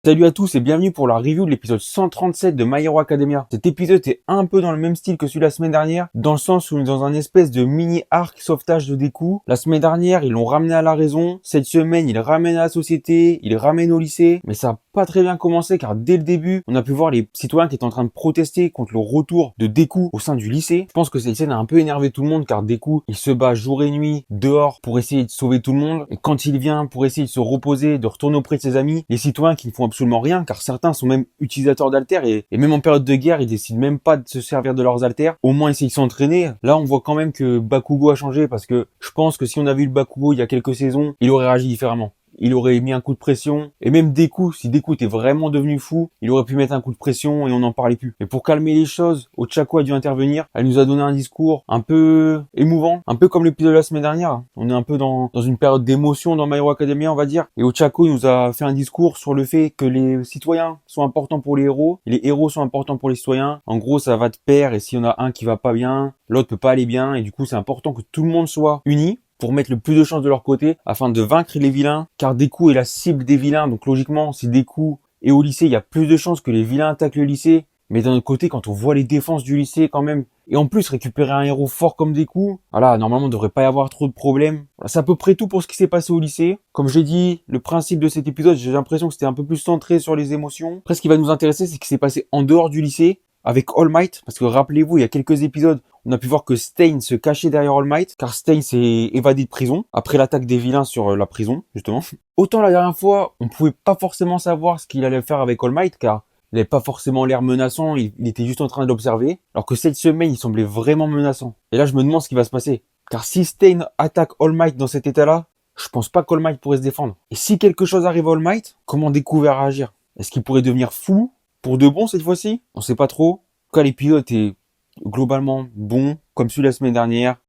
Salut à tous et bienvenue pour la review de l'épisode 137 de My Hero Academia. Cet épisode est un peu dans le même style que celui de la semaine dernière, dans le sens où on est dans un espèce de mini arc sauvetage de Deku. La semaine dernière, ils l'ont ramené à la raison. Cette semaine, ils le ramènent à la société, ils le ramènent au lycée. Mais ça a pas très bien commencé car dès le début, on a pu voir les citoyens qui étaient en train de protester contre le retour de Deku au sein du lycée. Je pense que cette scène a un peu énervé tout le monde car Deku, il se bat jour et nuit dehors pour essayer de sauver tout le monde. Et quand il vient pour essayer de se reposer, de retourner auprès de ses amis, les citoyens qui ne font absolument rien car certains sont même utilisateurs d'haltères et même en période de guerre ils décident même pas de se servir de leurs haltères, au moins essayer de s'entraîner. Là on voit quand même que Bakugo a changé parce que je pense que si on avait eu le Bakugo il y a quelques saisons, il aurait réagi différemment. Il aurait mis un coup de pression. Et même Deku, si Deku était vraiment devenu fou, il aurait pu mettre un coup de pression et on n'en parlait plus. Mais pour calmer les choses, Ochako a dû intervenir. Elle nous a donné un discours un peu émouvant, un peu comme l'épisode de la semaine dernière. On est un peu dans une période d'émotion dans My Hero Academia, on va dire. Et Ochako nous a fait un discours sur le fait que les citoyens sont importants pour les héros, et les héros sont importants pour les citoyens. En gros, ça va de pair, et s'il y en a un qui va pas bien, l'autre peut pas aller bien, et du coup, c'est important que tout le monde soit uni pour mettre le plus de chances de leur côté afin de vaincre les vilains, car Deku est la cible des vilains, donc logiquement, si Deku est au lycée, il y a plus de chances que les vilains attaquent le lycée, mais d'un autre côté, quand on voit les défenses du lycée quand même, et en plus récupérer un héros fort comme Deku, voilà, normalement, il devrait pas y avoir trop de problèmes. Voilà, c'est à peu près tout pour ce qui s'est passé au lycée. Comme j'ai dit, le principe de cet épisode, j'ai l'impression que c'était un peu plus centré sur les émotions. Après, ce qui va nous intéresser, c'est ce qui s'est passé en dehors du lycée, avec All Might, parce que rappelez-vous, il y a quelques épisodes, on a pu voir que Stain se cachait derrière All Might, car Stain s'est évadé de prison, après l'attaque des vilains sur la prison, justement. Autant la dernière fois, on pouvait pas forcément savoir ce qu'il allait faire avec All Might, car il n'avait pas forcément l'air menaçant, il était juste en train de l'observer, alors que cette semaine, il semblait vraiment menaçant. Et là, je me demande ce qui va se passer. Car si Stain attaque All Might dans cet état-là, je pense pas qu'All Might pourrait se défendre. Et si quelque chose arrive à All Might, comment Deku va réagir? Est-ce qu'il pourrait devenir fou pour de bon cette fois-ci? On sait pas trop. En tout cas, l'épisode est globalement bon, comme celui de la semaine dernière.